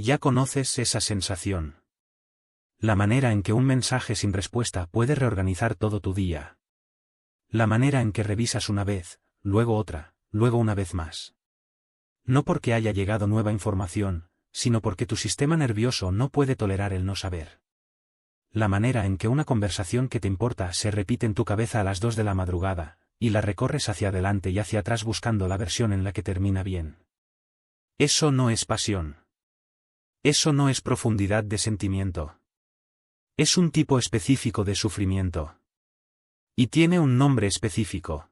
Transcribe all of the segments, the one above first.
Ya conoces esa sensación. La manera en que un mensaje sin respuesta puede reorganizar todo tu día. La manera en que revisas una vez, luego otra, luego una vez más. No porque haya llegado nueva información, sino porque tu sistema nervioso no puede tolerar el no saber. La manera en que una conversación que te importa se repite en tu cabeza a las 2 de la madrugada, y la recorres hacia adelante y hacia atrás buscando la versión en la que termina bien. Eso no es pasión. Eso no es profundidad de sentimiento. Es un tipo específico de sufrimiento. Y tiene un nombre específico.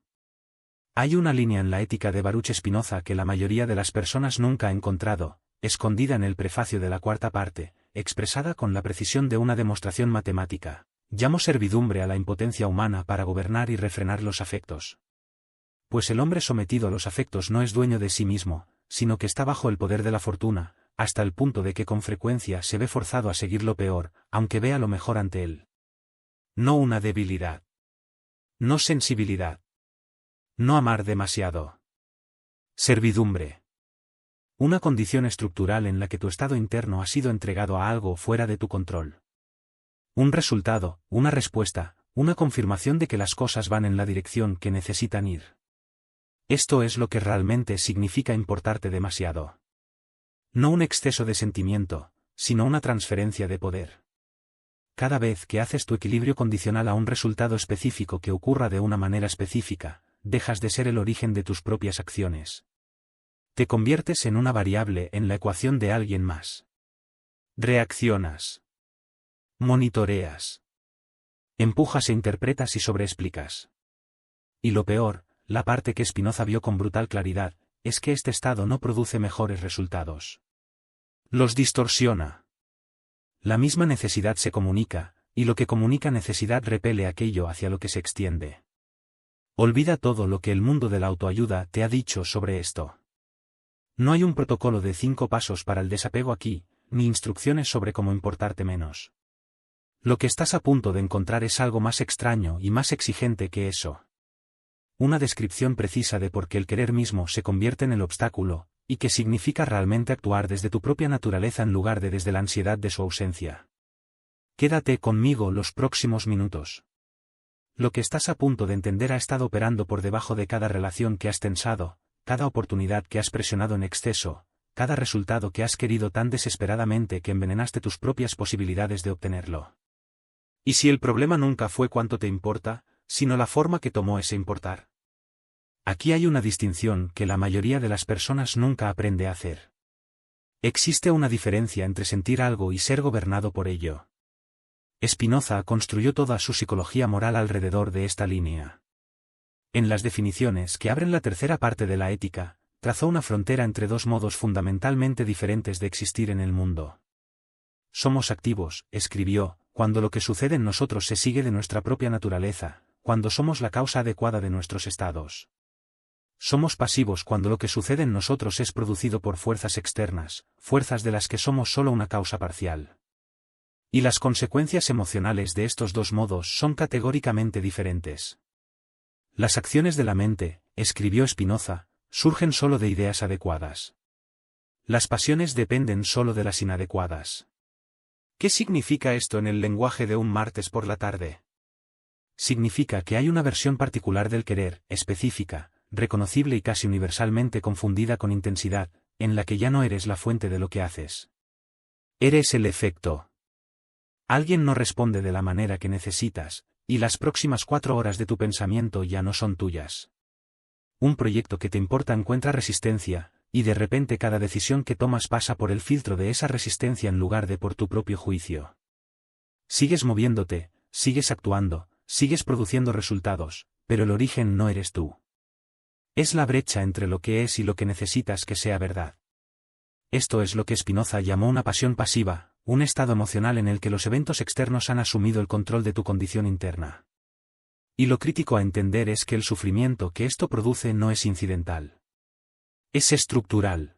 Hay una línea en la Ética de Spinoza que la mayoría de las personas nunca ha encontrado, escondida en el prefacio de la cuarta parte, expresada con la precisión de una demostración matemática. Llamo servidumbre a la impotencia humana para gobernar y refrenar los afectos. Pues el hombre sometido a los afectos no es dueño de sí mismo, sino que está bajo el poder de la fortuna, hasta el punto de que con frecuencia se ve forzado a seguir lo peor, aunque vea lo mejor ante él. No una debilidad. No sensibilidad. No amar demasiado. Servidumbre. Una condición estructural en la que tu estado interno ha sido entregado a algo fuera de tu control. Un resultado, una respuesta, una confirmación de que las cosas van en la dirección que necesitan ir. Esto es lo que realmente significa importarte demasiado. No un exceso de sentimiento, sino una transferencia de poder. Cada vez que haces tu equilibrio condicional a un resultado específico que ocurra de una manera específica, dejas de ser el origen de tus propias acciones. Te conviertes en una variable en la ecuación de alguien más. Reaccionas. Monitoreas. Empujas e interpretas y sobreexplicas. Y lo peor, la parte que Spinoza vio con brutal claridad, es que este estado no produce mejores resultados. Los distorsiona. La misma necesidad se comunica, y lo que comunica necesidad repele aquello hacia lo que se extiende. Olvida todo lo que el mundo de la autoayuda te ha dicho sobre esto. No hay un protocolo de 5 pasos para el desapego aquí, ni instrucciones sobre cómo importarte menos. Lo que estás a punto de encontrar es algo más extraño y más exigente que eso. Una descripción precisa de por qué el querer mismo se convierte en el obstáculo, y que significa realmente actuar desde tu propia naturaleza en lugar de desde la ansiedad de su ausencia. Quédate conmigo los próximos minutos. Lo que estás a punto de entender ha estado operando por debajo de cada relación que has tensado, cada oportunidad que has presionado en exceso, cada resultado que has querido tan desesperadamente que envenenaste tus propias posibilidades de obtenerlo. ¿Y si el problema nunca fue cuánto te importa, sino la forma que tomó ese importar? Aquí hay una distinción que la mayoría de las personas nunca aprende a hacer. Existe una diferencia entre sentir algo y ser gobernado por ello. Spinoza construyó toda su psicología moral alrededor de esta línea. En las definiciones que abren la tercera parte de la ética, trazó una frontera entre dos modos fundamentalmente diferentes de existir en el mundo. Somos activos, escribió, cuando lo que sucede en nosotros se sigue de nuestra propia naturaleza, cuando somos la causa adecuada de nuestros estados. Somos pasivos cuando lo que sucede en nosotros es producido por fuerzas externas, fuerzas de las que somos solo una causa parcial. Y las consecuencias emocionales de estos dos modos son categóricamente diferentes. Las acciones de la mente, escribió Spinoza, surgen solo de ideas adecuadas. Las pasiones dependen solo de las inadecuadas. ¿Qué significa esto en el lenguaje de un martes por la tarde? Significa que hay una versión particular del querer, específica, reconocible y casi universalmente confundida con intensidad, en la que ya no eres la fuente de lo que haces. Eres el efecto. Alguien no responde de la manera que necesitas, y las próximas 4 horas de tu pensamiento ya no son tuyas. Un proyecto que te importa encuentra resistencia, y de repente cada decisión que tomas pasa por el filtro de esa resistencia en lugar de por tu propio juicio. Sigues moviéndote, sigues actuando, sigues produciendo resultados, pero el origen no eres tú. Es la brecha entre lo que es y lo que necesitas que sea verdad. Esto es lo que Spinoza llamó una pasión pasiva, un estado emocional en el que los eventos externos han asumido el control de tu condición interna. Y lo crítico a entender es que el sufrimiento que esto produce no es incidental. Es estructural.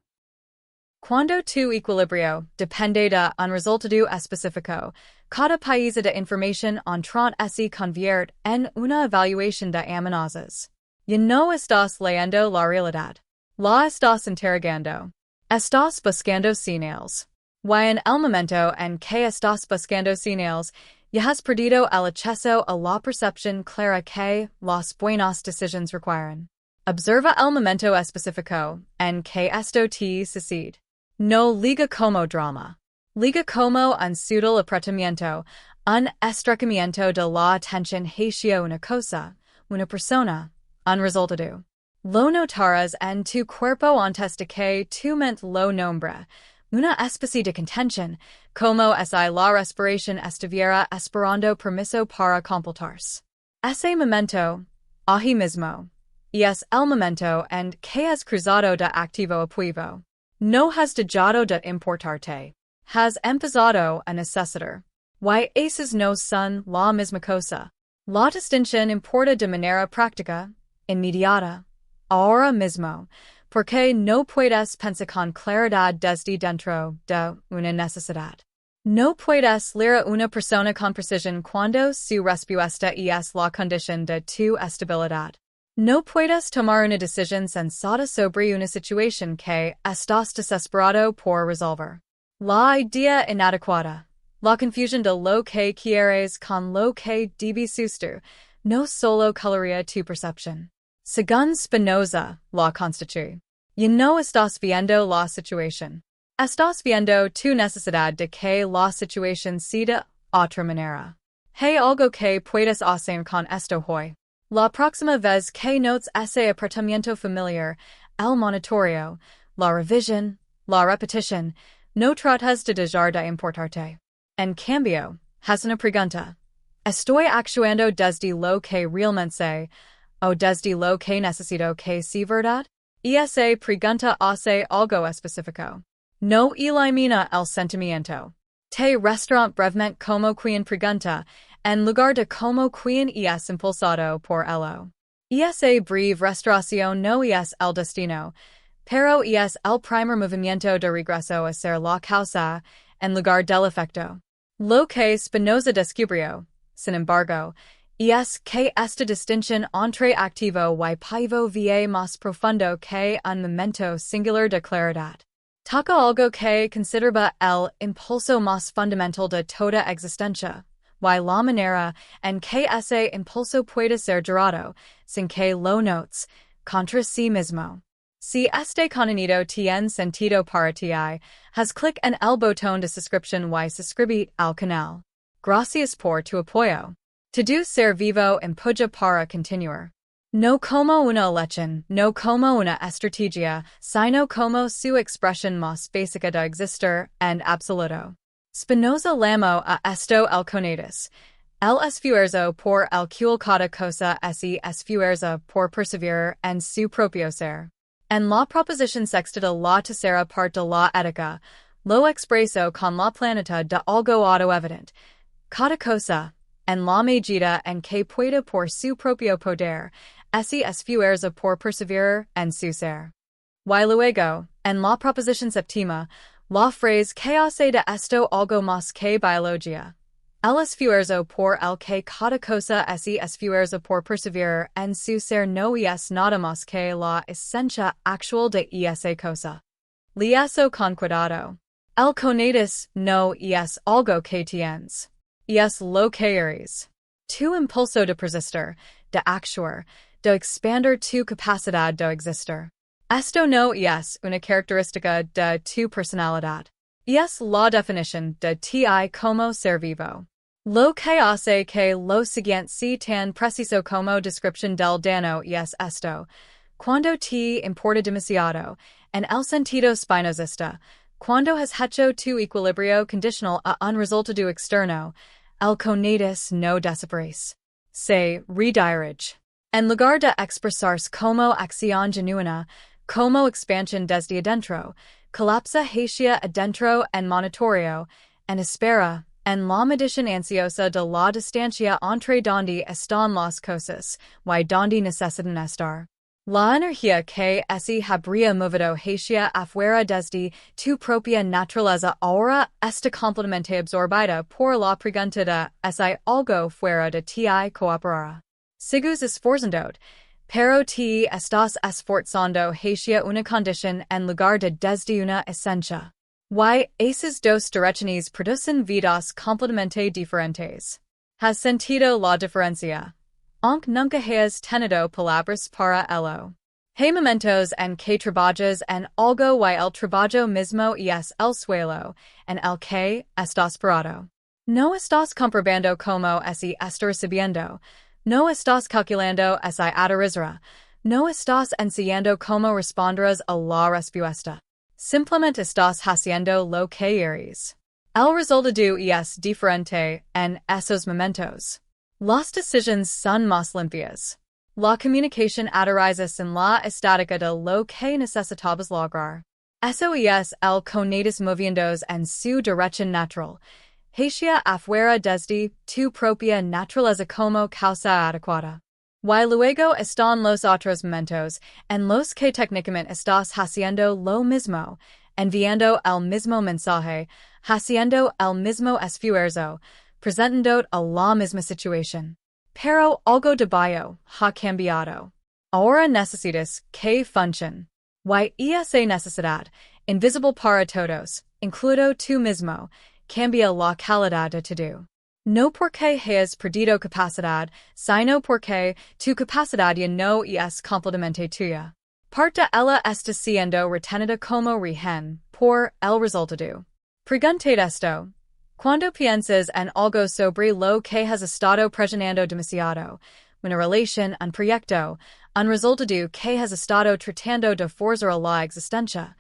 Quando tu equilibrio depende de un resultado específico, cada país de información entrant se convierte en una evaluación de amenazas. Y no estás leyendo la realidad. La estás interrogando. Estás buscando señales. Y en el momento en que estás buscando señales, ya has perdido el acceso a la percepción clara que las buenas decisiones requieren. Observa el momento específico en que esto te sucede. No liga como drama. Liga como un sutil apretamiento, un estrecamiento de la atención hacia una cosa, una persona, un resultado. Lo notarás en tu cuerpo antes de que tu mente lo nombre. Una especie de contención, como si la respiración estuviera esperando permiso para completarse. Ese momento, ahí mismo, y es el momento en que has cruzado de activo a pasivo. No has dejado de importarte. Has empezado a necesitar. Y esas no son la misma cosa. La distinción importa de manera práctica, inmediata, ahora mismo, porque no puedes pensar con claridad desde dentro de una necesidad. No puedes leer a una persona con precisión cuando su respuesta es la condición de tu estabilidad. No puedes tomar una decisión sensata sobre una situación que estás desesperado por resolver. La idea inadecuada, la confusión de lo que quieres con lo que debes suster, no solo colorea tu percepción. Según Spinoza, la constituye. Y no estás viendo la situación. Estás viendo tu necesidad de que la situación sea de otra manera. Hay algo que puedes hacer con esto hoy. La próxima vez que notes ese apretamiento familiar, el monitoreo, la revisión, la repetición, no tratas de dejar de importarte. En cambio, haz una pregunta. ¿Estoy actuando desde lo que realmente sé, o desde lo que necesito que sea verdad? Y esa pregunta hace algo específico. No elimina el sentimiento. Te restaurant brevemente como quien pregunta, en lugar de como quien es impulsado por ello. Esa breve restauración no es el destino, pero es el primer movimiento de regreso a ser la causa, en lugar del efecto. Lo que Spinoza descubrió, sin embargo, es que esta distinción entre activo y pasivo va más profundo que un momento singular de claridad. Toca algo que considera el impulso más fundamental de toda existencia, y la manera en que ese impulso puede ser gerado, sin que lo notes, contra sí mismo. Si este contenido tiene sentido para ti, haz clic en el botón de suscripción y suscribir al canal. Gracias por tu apoyo. Tu ser vivo empuja para continuar. No como una elección, no como una estrategia, sino como su expresión más básica de existir en absoluto. Spinoza llamó a esto el conatus. El esfuerzo por el cual cada cosa es esfuerzo por perseverar en su propio ser. En la proposición sexta de la tercera parte de la ética, lo expreso con la planeta de algo autoevidente. Cada cosa, en la medida en que pueda por su propio poder, ese esfuerzo por perseverar en su ser. Y luego, en la proposición séptima, la frase que hace de esto algo más que biología. El esfuerzo por el que cada cosa ese esfuerzo por perseverar en su ser no es nada más que la esencia actual de esa cosa. Liazo con cuidado. El conatus no es algo que tienes. Es lo que eres. Tu impulso de persistir, de actuar, de expandir tu capacidad de existir. Esto no es una característica de tu personalidad. Es la definición de ti como ser vivo. Lo que hace que lo siguiente sea tan preciso como descripción del daño es esto. Cuando te importa demasiado, en el sentido spinozista, cuando has hecho tu equilibrio condicional a un resultado externo, el conatus no desaparece. Se redirige. En lugar de expresarse como acción genuina, como expansión desde adentro, colapsa hacia adentro en monitoreo, en espera, en la medición ansiosa de la distancia entre donde están las cosas, y donde necesitan estar. La energía que ese habría movido hacia afuera desde tu propia naturaleza ahora está completamente absorbida por la pregunta de ese algo fuera de ti cooperará. Sigues esforzándote, pero te estás esforzando hacia una condición en lugar de desde una esencia. Y esas dos direcciones producen vidas completamente diferentes. Has sentido la diferencia. Aunque nunca hayas tenido palabras para ello. Hay momentos en que trabajas en algo y el trabajo mismo es el suelo, en el que estás parado. No estás comprobando como si estás recibiendo. No estás calculando si aterrizará. No estás ensayando cómo responderás a la respuesta. Simplemente estás haciendo lo que eres. El resultado es diferente en esos momentos. Las decisiones son más limpias. La comunicación aterriza en la estática de lo que necesitabas lograr. Eso es el conatas moviendos en su dirección natural. Hacia afuera desde tu propia naturaleza como causa adecuada. Y luego están los otros momentos, en los que técnicamente estás haciendo lo mismo, enviando el mismo mensaje, haciendo el mismo esfuerzo, presentando a la misma situación. Pero algo de bio ha cambiado. Ahora necesitas que funcione. Y esa necesidad, invisible para todos, incluido tú mismo, cambia la calidad de todo. No porque hayas perdido capacidad, sino porque tu capacidad ya no es completamente tuya. Parte ella está siendo retenida como rehén por el resultado. Pregunted esto. Cuando piensas en algo sobre lo que has estado presionando demasiado, una relación, un proyecto, un resultado que has estado tratando de forzar a la existencia,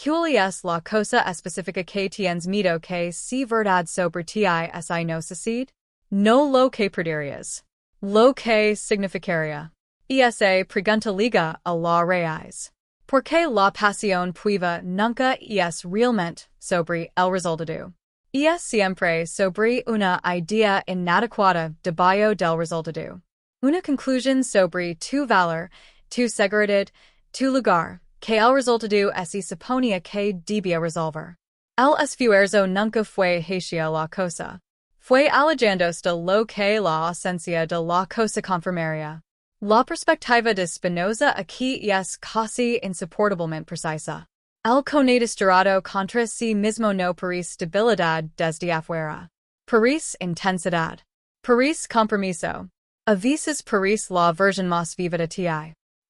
¿cuál es la cosa específica que tienes miedo que si verdad sobre ti si no sucede? No lo que perderías. Lo que significaría. Esa pregunta liga a la raíz. Porque la pasión prueba nunca es realmente sobre el resultado. Es siempre sobre una idea inadecuada debajo del resultado. Una conclusión sobre tu valor, tu seguridad, tu lugar, que el resultado se suponía que debía resolver. El esfuerzo nunca fue hacia la cosa. Fue alejándose de lo que la ausencia de la cosa confirmaría. La perspectiva de Spinoza aquí es casi insoportablemente precisa. El conatas dorado contra sí mismo no parece debilidad desde afuera. Parece intensidad. Parece compromiso. A veces parece la versión más viva de ti.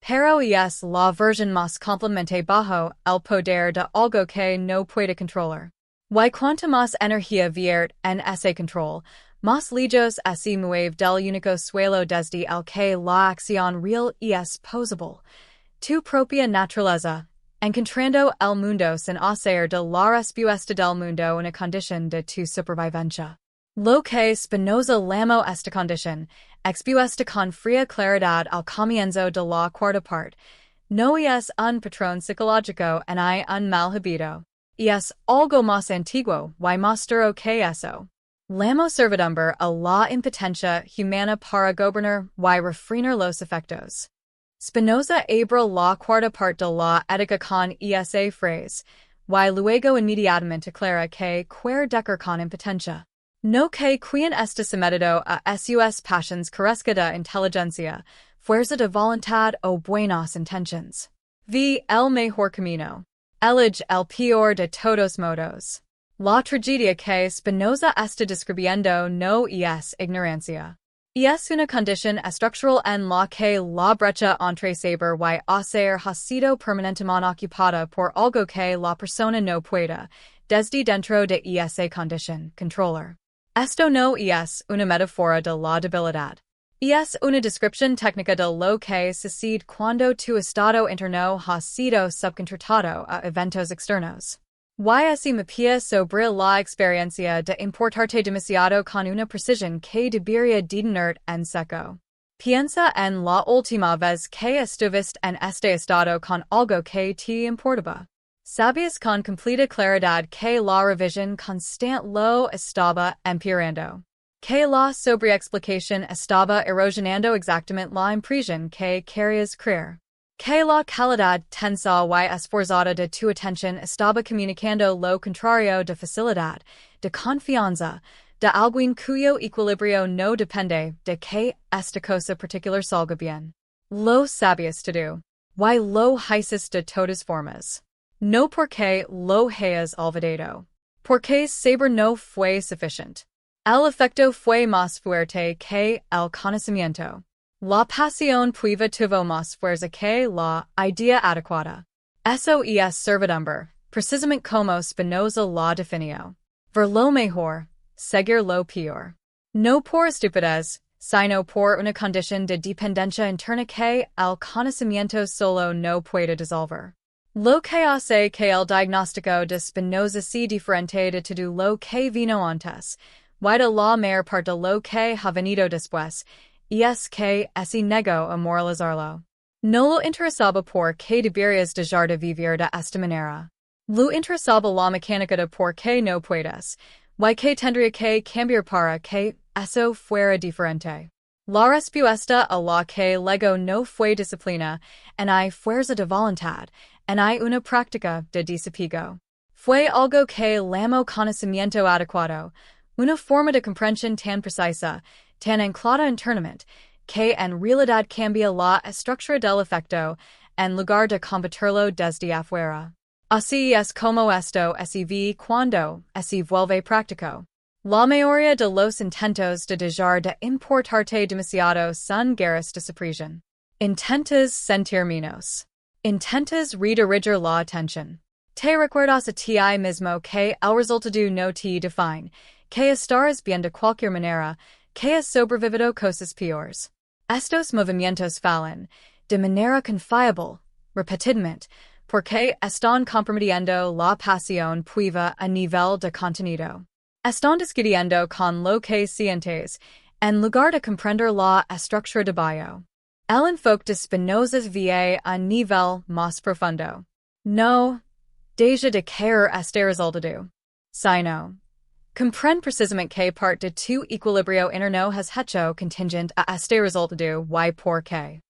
Pero es la versión más completamente bajo el poder de algo que no puede controlar. Y cuanta más energía vierte en ese control, más lejos se mueve del único suelo desde el que la acción real es posible. Tu propia naturaleza, encontrando el mundo sin hacer de la respuesta del mundo una condición de tu supervivencia. Lo que Spinoza llamó esta condición, expuesta con fría claridad al comienzo de la cuarta parte, no es un patrón psicológico ni un mal hábito. Es algo más antiguo y más duro que eso. Llamó servidumbre a la impotencia humana para gobernar y refrenar los efectos. Spinoza abrió la cuarta parte de la Ética con esa frase, y luego inmediatamente aclara que quer decir con impotencia. No que quien está sometido a sus pasiones carezca de inteligencia, fuerza de voluntad o buenas intenciones. Vi el mejor camino. Elige el peor de todos modos. La tragedia que Spinoza está describiendo no es ignorancia. Es una condición estructural en la que la brecha entre saber y hacer ha sido permanentemente ocupada por algo que la persona no pueda, desde dentro de esa condición, controlar. Esto no es una metáfora de la debilidad. Es una descripción técnica de lo que sucede cuando tu estado interno ha sido subcontratado a eventos externos. Y me pie sobre la experiencia de importarte demasiado con una precisión que debería detener en seco. Piensa en la última vez que estuviste en este estado con algo que te importaba. Sabías con completa claridad que la revisión constante lo estaba empeorando. Que la sobreexplicación estaba erosionando exactamente la impresión que querías crear. Que la calidad tensa y esforzada de tu atención estaba comunicando lo contrario de facilidad, de confianza, de alguien cuyo equilibrio no depende de que esta cosa particular salga bien. Lo sabías todo. Y lo hiciste de todas formas. No porque lo hayas olvidado. Porque saber no fue suficient. El efecto fue más fuerte que el conocimiento. La pasión puede tuvo más fuerza que la idea adecuada. Eso es servidumbre, precisamente como Spinoza la definió. Ver lo mejor, seguir lo peor. No por estupidez, sino por una condición de dependencia interna que el conocimiento solo no puede disolver. Lo que hace que el diagnóstico de Spinoza sea diferente de todo lo que vino antes, y de la mayor parte de lo que ha venido después, es que ese negó a moralizarlo. No lo interesaba por que deberías dejar de vivir de esta manera. Lo interesaba la mecánica de por qué no puedes, y que tendría que cambiar para que eso fuera diferente. La respuesta a la que lego no fue disciplina, en hay fuerza de voluntad, en hay una práctica de desapego. Fue algo que llamó conocimiento adecuado, una forma de comprensión tan precisa, tan anclada internamente, que en realidad cambia la estructura del efecto, en lugar de combatirlo desde afuera. Así es como esto se ve cuando se vuelve práctico. La mayoría de los intentos de dejar de importarte demasiado son guerras de supresión. Intentas sentir menos. Intentas redirigir la atención. Te recuerdas a ti mismo que el resultado no te define, que estarás bien de cualquier manera, que has sobrevivido cosas peores. Estos movimientos fallan, de manera confiable, repetidamente, porque están comprometiendo la pasión pueva a nivel de contenido. Están discutiendo con lo que sientes, en lugar de comprender la estructura de bio. El enfoque de Spinoza va a nivel más profundo. No, deja de querer este resultado. Sino, comprende precisamente que parte de tu equilibrio interno has hecho contingent a este resultado y por qué.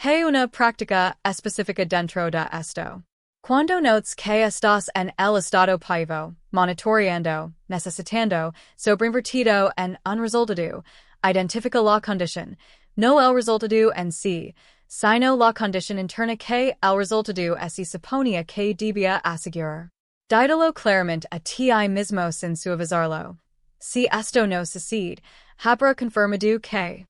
Hay una práctica específica dentro de esto. Cuando notes que estás en el estado paivo, monitoreando, necesitando, sobreinvertido en un resultado, identifica la condición, no el resultado en sí, sino la condición interna que el resultado se suponía que debía asegurar. Dídelo claramente a ti mismo sin suavizarlo. Si esto no sucede, habrá confirmado que.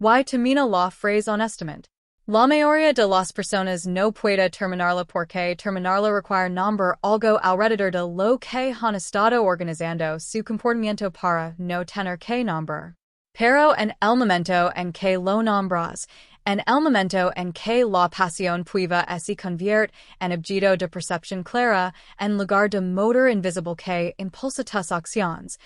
Y termina la frase honestamente. La mayoría de las personas no puede terminarla porque terminarla requiere nombrar algo alrededor de lo que han estado organizando su comportamiento para no tener que nombrar. Pero en el momento en que lo nombras, en el momento en que la pasión pueva se convierte en objeto de percepción clara, en lugar de motor invisible que impulsa tus acciones,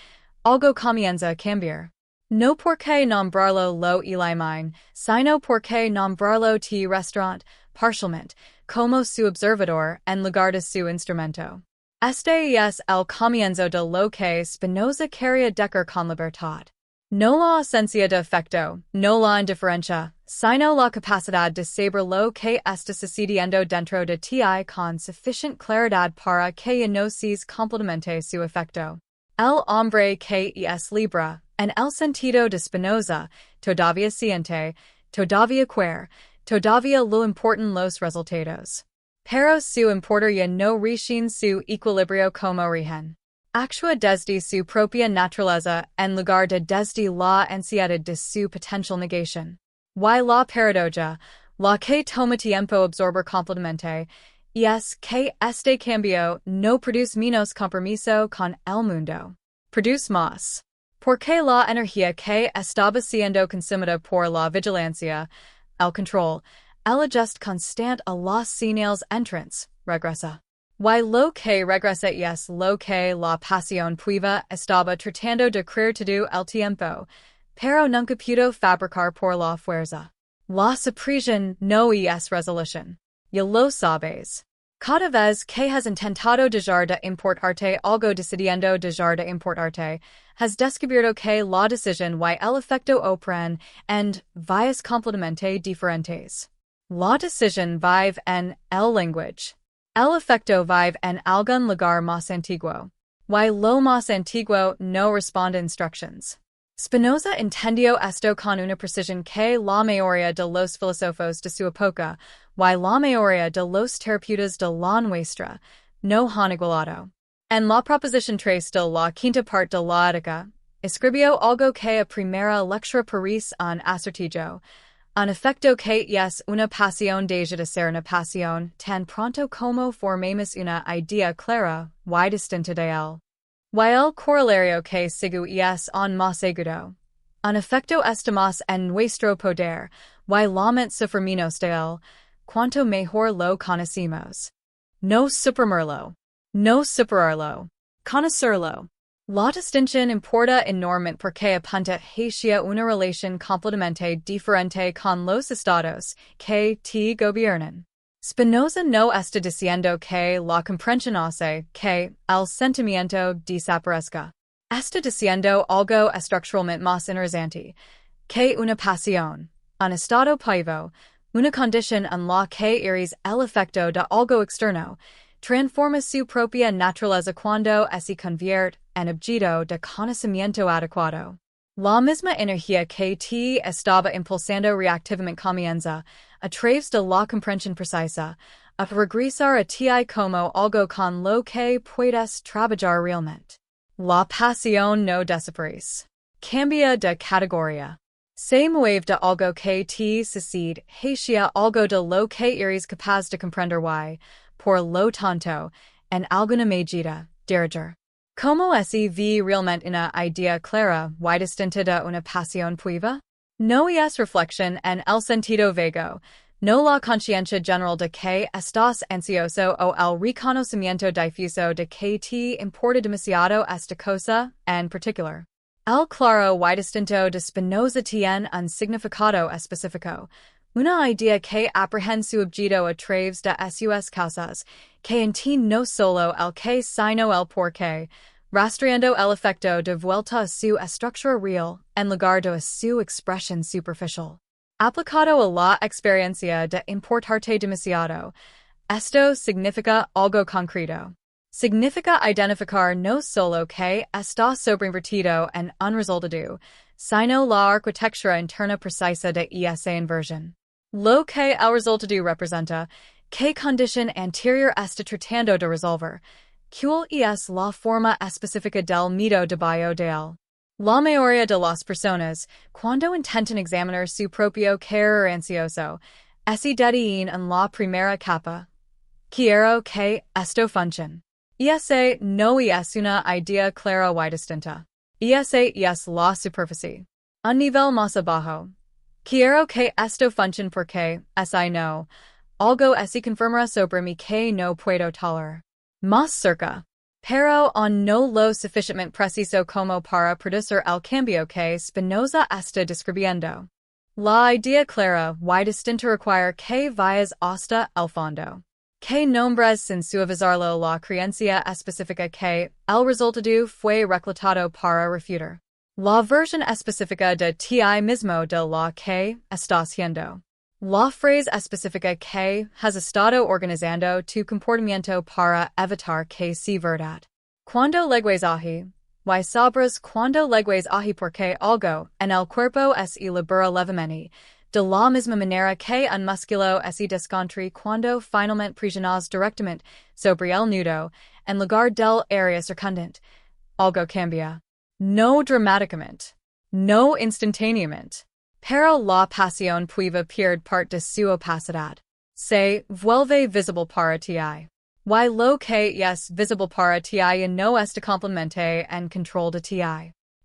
algo comienza a cambiar. No porque nombrarlo lo elimine, sino porque nombrarlo te restaurant, parcialmente, como su observador, en lugar de su instrumento. Este es el comienzo de lo que Spinoza quería decir con libertad. No la ausencia de efecto, no la indiferencia, sino la capacidad de saber lo que está sucediendo dentro de ti con suficient claridad para que no seas completamente su efecto. El hombre que es libre, en el sentido de Spinoza, todavía siente, todavía quiere, todavía lo importan los resultados. Pero su importaría no recién su equilibrio como rigen. Actúa desde su propia naturaleza en lugar de desde la ansiedad de su potential negación. Y la paradoja, la que toma tiempo absorber completamente, es que este cambio no produce menos compromiso con el mundo. Produce más. Porque la energía que estaba siendo consumida por la vigilancia, el control, el adjust constant a las señales entrants, regresa. Y lo que regresa es lo que la pasión pueva estaba tratando de crear todo el tiempo, pero nunca pudo fabricar por la fuerza. La supresión no es resolución. Ya lo sabes. Cada vez que has intentado dejar de importarte algo decidiendo dejar de importarte, has descubierto que la decisión y el efecto operan en vías completamente diferentes. La decisión vive en el lenguaje. El efecto vive en algún lugar más antiguo. Y lo más antiguo no responde a instructions. Spinoza entendió esto con una precisión que la mayoría de los filósofos de su época, y la mayoría de los terapeutas de la nuestra, no han igualado. En la proposición 3 de la quinta parte de la Ética, escribió algo que a primera lectura parece un acertijo, un efecto que es una pasión deja de ser una pasión tan pronto como formemos una idea clara y distinta de él. Y el corolario que sigue es un más agudo. Un efecto estamos en nuestro poder, y la mente sufrimos de él, cuanto mejor lo conocemos. No suprimirlo. No superarlo. Conocerlo. La distinción importa enormemente porque apunta hacia una relación completamente diferente con los estados que te gobiernan. Spinoza no está diciendo que la comprensión hace que el sentimiento desaparezca. Está diciendo algo estructuralmente más interesante, que una pasión, un estado paivo, una condición en la que eres el efecto de algo externo, transforma su propia naturaleza cuando se convierte en objeto de conocimiento adecuado. La misma energía que te estaba impulsando reactivamente comienza, a través de la comprensión precisa, a regresar a ti como algo con lo que puedes trabajar realmente. La pasión no desaparece. Cambia de categoría. Se mueve de algo que te sucede hacia algo de lo que eres capaz de comprender y, por lo tanto, en alguna medida, diriger. ¿Cómo se ve realmente una idea clara y distinta de una pasión puiva? No es reflexión en el sentido vago, no la conciencia general de que estás ansioso o el reconocimiento difuso de que te importa demasiado esta cosa, en particular. El claro y distinto de Spinoza tiene un significado específico, una idea que aprehende su objeto a través de sus causas, que entiende no solo el que sino el por qué, rastreando el efecto de vuelta a su estructura real, en lugar de a su expresión superficial. Aplicado a la experiencia de importarte demasiado, esto significa algo concreto. Significa identificar no solo que está sobreinvertido en un resultado, sino la arquitectura interna precisa de esa inversión. Lo que el resultado representa, que condición anterior está tratando de resolver, cuál es la forma específica del mito de bio de él. La mayoría de las personas, cuando intentan examinar su propio carácter ansioso, se detienen en la primera capa. Quiero que esto funcione. Ese no es una idea clara y distinta. Ese es la superficie. Un nivel más abajo. Quiero que esto funcione porque, si no, algo se confirmará sobre mí que no puedo tolerar. Más cerca. Pero no lo suficientemente preciso como para producir el cambio que Spinoza está describiendo. La idea clara y distinta requiere que vayas hasta el fondo. Que nombres sin suavizarlo la creencia específica que el resultado fue reclutado para refutar. La versión específica de ti mismo de la que estás siendo. La frase específica que has estado organizando tu comportamiento para evitar que sea verdad. Cuando legues ahi, y sabras cuando legues ahi porque algo en el cuerpo se elabora levemente, de la misma manera que un músculo se descontrae cuando finalmente presionas directamente sobre el nudo, en lugar del área circundante. Algo cambia. No dramáticamente. No instantáneamente. Pero la pasión puede pierde parte de su opacidad. Se vuelve visible para ti. Y lo que es visible para ti no está completamente en control de ti.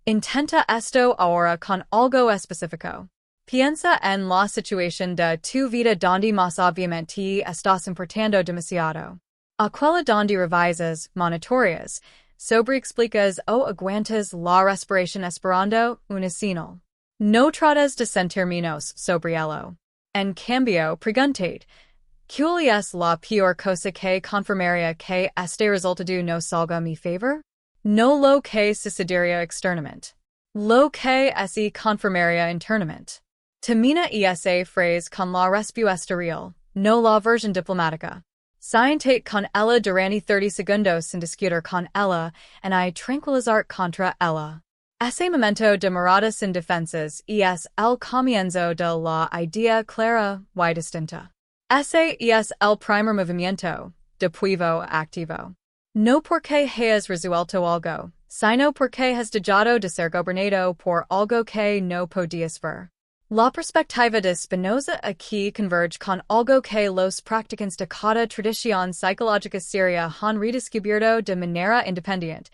Intenta esto ahora con algo específico. Piensa en la situación de tu vida donde más obviamente estás importando demasiado. Aquella donde revisas, monitoreas, sobreexplicas o aguantas la respiración esperando una señal. No tratas de sentir menos sobre ello. En cambio, preguntate, ¿cuál es la peor cosa que confirmaría que este resultado no salga a mi favor? No lo que sucedería externamente. Lo que se confirmaría internamente. Termina esa frase con la respuesta real, no la versión diplomática. Siéntate con ella durante 30 segundos sin discutir con ella, y tranquilizar contra ella. Ese momento de mirada sin defensas es el comienzo de la idea clara y distinta. Ese es el primer movimiento, depois activo. No porque hayas resuelto algo, sino porque has dejado de ser gobernado por algo que no podías ver. La perspectiva de Spinoza aquí converge con algo que los practicantes de cada tradición psicológica seria han redescubierto de manera independiente,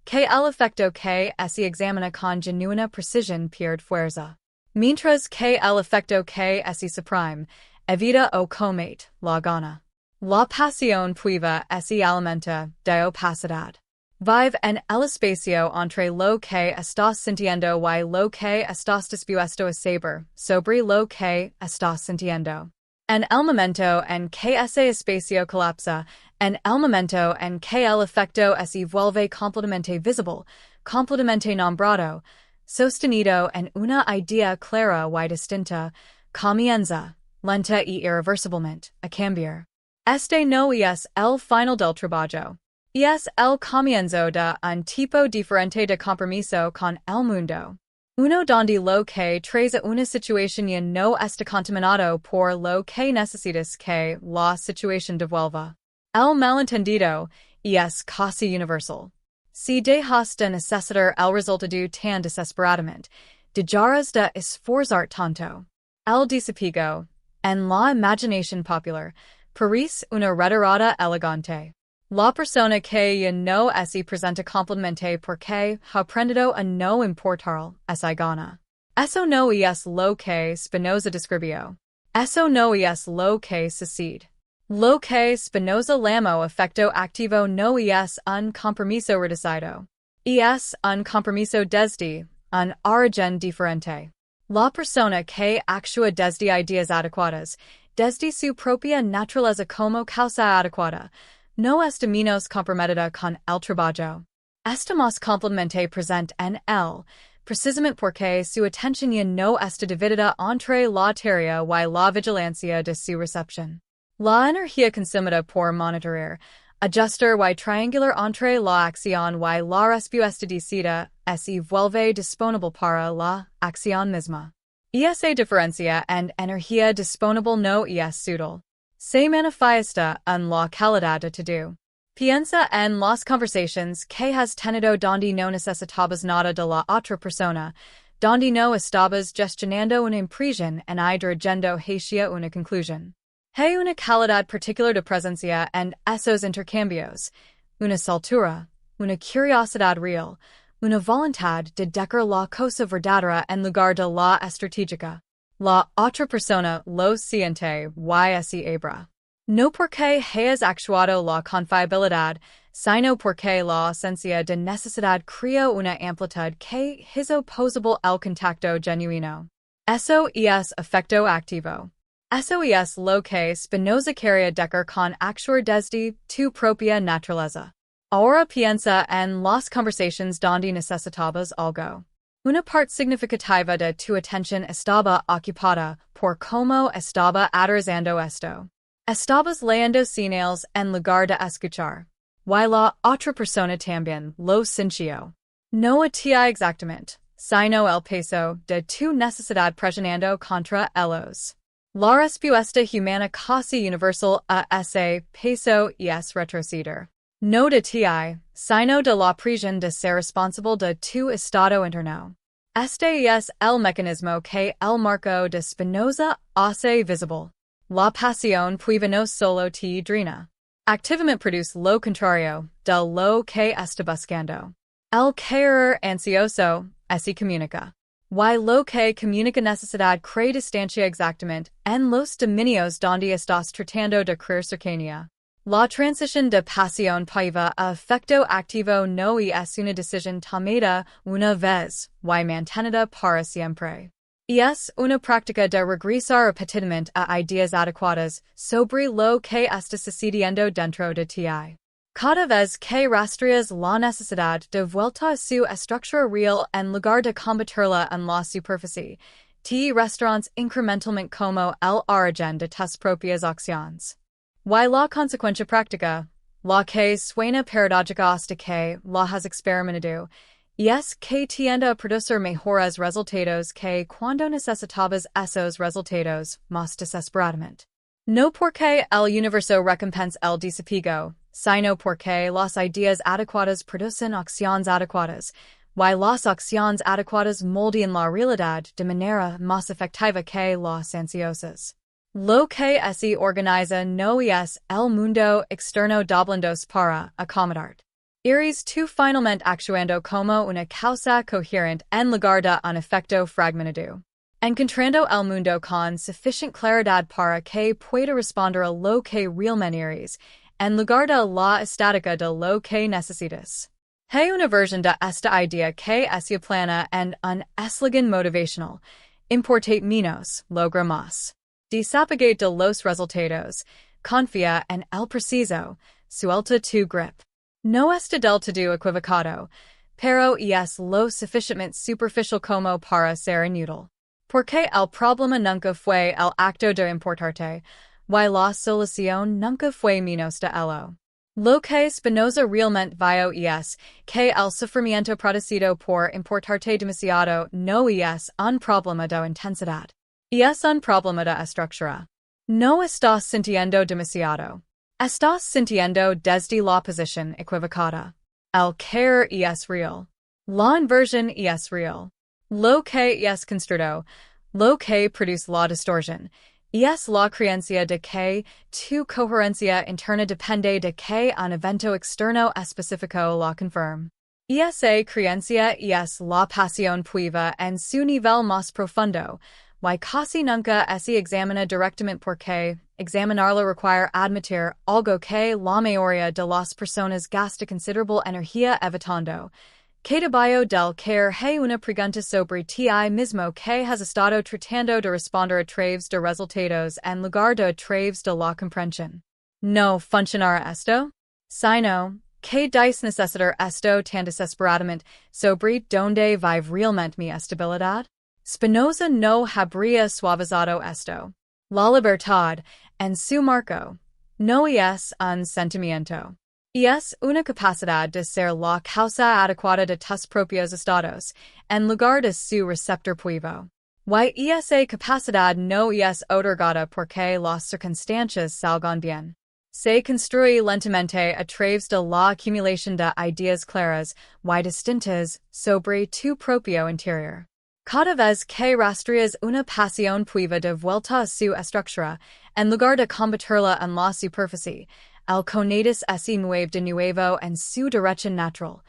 que el efecto que se examina con genuina precisión pierde fuerza. Mientras que el efecto que se suprime, evita o comete, la gana. La pasión puiva se alimenta de opacidad. Vive en el espacio entre lo que estás sintiendo y lo que estás dispuesto a saber sobre lo que estás sintiendo. En el momento en que ese espacio colapsa, en el momento en que el efecto se vuelve completamente visible, completamente nombrado, sostenido en una idea clara y distinta, comienza, lenta y irreversiblemente, a cambiar. Este no es el final del trabajo. Es el comienzo de un tipo diferente de compromiso con el mundo. Uno donde lo que traes a una situación ya no está contaminado por lo que necesitas que la situación devuelva. El malentendido es casi universal. Si dejas de necesitar el resultado tan desesperadamente, dejarás de esforzar tanto. El desapego, en la imaginación popular, parece una retirada elegante. La persona que ya no se presenta completamente porque ha aprendido a no importar se gana. Eso no es lo que Spinoza describió. Eso no es lo que sucede. Lo que Spinoza llamó efecto activo no es un compromiso reducido. Es un compromiso desde un origen diferente. La persona que actúa desde ideas adecuadas, desde su propia naturaleza como causa adecuada, no está menos comprometida con el trabajo. Está más completamente presente en él, precisamente porque su atención ya no está dividida entre la tarea y la vigilancia de su recepción. La energía consumida por monitorear, ajustar y triangular entre la acción y la respuesta decidida se vuelve disponible para la acción misma. Esa diferencia en energía disponible no es sutil. Se manifiesta en la calidad de todo. Piensa en las conversaciones que has tenido donde no necesitabas nada de la otra persona, donde no estabas gestionando una impresión y dirigiendo hacia una conclusión. Hay una calidad particular de presencia en esos intercambios, una soltura, una curiosidad real, una voluntad de dejar la cosa verdadera en lugar de la estratégica. La otra persona lo siente y se abra. No porque hayas actuado la confiabilidad, sino porque la ausencia de necesidad crea una amplitud que hizo posible el contacto genuino. Eso es efecto activo. Eso es lo que Spinoza quería dejar con actuar desde tu propia naturaleza. Ahora piensa en las conversaciones donde necesitabas algo. Una parte significativa de tu atención estaba ocupada por cómo estaba aterrizando esto. Estabas leyendo señales en lugar de escuchar. Y la otra persona también lo sintió. No atia exactamente, sino el peso de tu necesidad presionando contra ellos. La respuesta humana casi universal a ese peso es retroceder. No de ti, sino de la presión de ser responsable de tu estado interno. Este es el mecanismo que el marco de Spinoza hace visible. La pasión puede no solo te drena. Activamente produce lo contrario de lo que está buscando. El querer ansioso se comunica. Y lo que comunica necesidad crea distancia exactamente en los dominios donde estás tratando de crear cercanía. La transición de pasión paiva a efecto activo no es una decisión tomada una vez y mantenida para siempre. Es una práctica de regresar repetidamente a ideas adecuadas sobre lo que está sucediendo dentro de ti. Cada vez que rastreas la necesidad de vuelta a su estructura real en lugar de combatirla en la superficie, te restauras incrementalmente como el origen de tus propias acciones. Y la consecuencia práctica, la que suena paradójica hasta que la has experimentado, es que tiende a producir mejores resultados que cuando necesitabas esos resultados más desesperadamente. No porque el universo recompensa el desapigo, sino porque las ideas adecuadas producen acciones adecuadas, y las acciones adecuadas moldean la realidad de manera más efectiva que las ansiosas. Lo que se organiza no es el mundo externo doblendos para acomodarte. Iris tu finalmente actuando como una causa coherente en lugar de un efecto fragmentado. Encontrando el mundo con sufficient claridad para que pueda responder a lo que realmente eres, en lugar de la estática de lo que necesitas. Hay una versión de esta idea que es plana en un eslogan motivational. Importate menos, logra más. Desapegue de los resultados. Confía en el preciso. Suelta tu grip. No está del todo equivocado, pero es lo suficientemente superficial como para ser inútil. Porque el problema nunca fue el acto de importarte, y la solución nunca fue menos de ello. Lo que Spinoza realmente vio es que el sufrimiento producido por importarte demasiado no es un problema de intensidad. Es un problema de estructura. No estás sintiendo demasiado. Estás sintiendo desde la posición equivocada. El querer es real. La inversión es real. Lo que es construido, lo que produce la distorsión, es la creencia de que tu coherencia interna depende de que un evento externo específico la confirme. Esa creencia es la pasión puiva en su nivel más profundo, y casi nunca se examina directamente porque examinarlo requiere admitir algo que la mayoría de las personas gasta considerable energía evitando. Que debajo del querer hay una pregunta sobre ti mismo que has estado tratando de responder a través de resultados en lugar de a través de la comprensión. No funcionará esto? Sino, que dice necesitar esto tan desesperadamente sobre donde vive realmente mi estabilidad? Spinoza no habría suavizado esto. La libertad, en su marco, no es un sentimiento. Es una capacidad de ser la causa adecuada de tus propios estados, en lugar de su receptor puivo. Y esa capacidad no es otorgada porque las circunstancias salgan bien. Se construye lentamente a través de la acumulación de ideas claras y distintas sobre tu propio interior. Cada vez que rastreas una pasión puiva de vuelta a su estructura, en lugar de combatirla en la superficie, el conatus se mueve de nuevo en su dirección natural.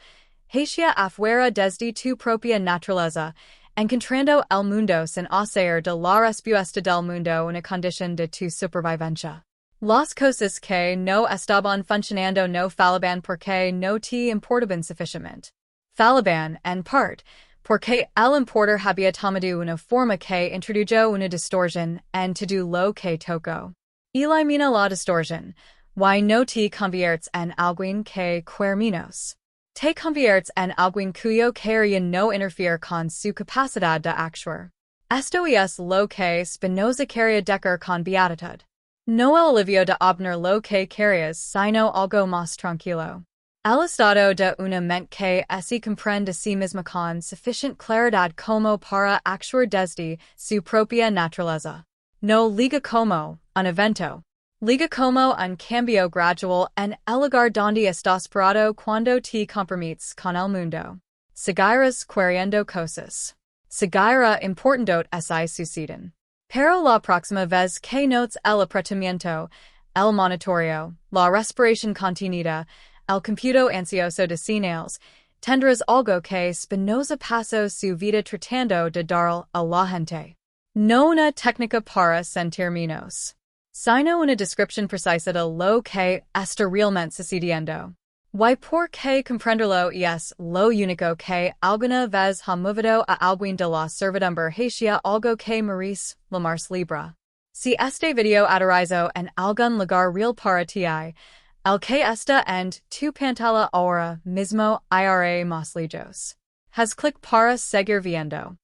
Hacia afuera desde tu propia naturaleza, encontrando el mundo sin hacer de la respuesta del mundo una condición de tu supervivencia. Las cosas que no estaban funcionando no fallaban porque no te importaban suficientemente. Fallaban, en parte, porque el importer había tomado una forma que introdujo una distorsión en todo lo que tocó. Elimina la distorsión, y no te conviertes en alguien que quiere menos. Te conviertes en alguien cuyo querer no interfiere con su capacidad de actuar. Esto es lo que Spinoza quería decir con beatitud. No el alivio de obtener lo que querías, sino algo más tranquilo. El estado de una mente que se comprende a sí misma con suficient claridad como para actuar desde su propia naturaleza. No liga como un evento. Liga como un cambio gradual en el lugar donde estás parado cuando te comprometes con el mundo. Seguirás queriendo cosas. Seguirá importando si suceden. Pero la próxima vez que notes el apretamiento, el monitoreo, la respiración contenida, el computo ansioso de señales, tendrás algo que Spinoza pasó su vida tratando de dar a la gente. No una técnica para sentir menos, sino una descripción precisa de lo que está realmente sucediendo. Y porque comprenderlo es lo único que alguna vez ha movido a alguien de la servidumbre hacia algo que merece llamarse libre. Si este video aterrizó en algún lugar real para ti, el que está en tu pantalla ahora mismo irá más lejos. Haz clic para seguir viendo.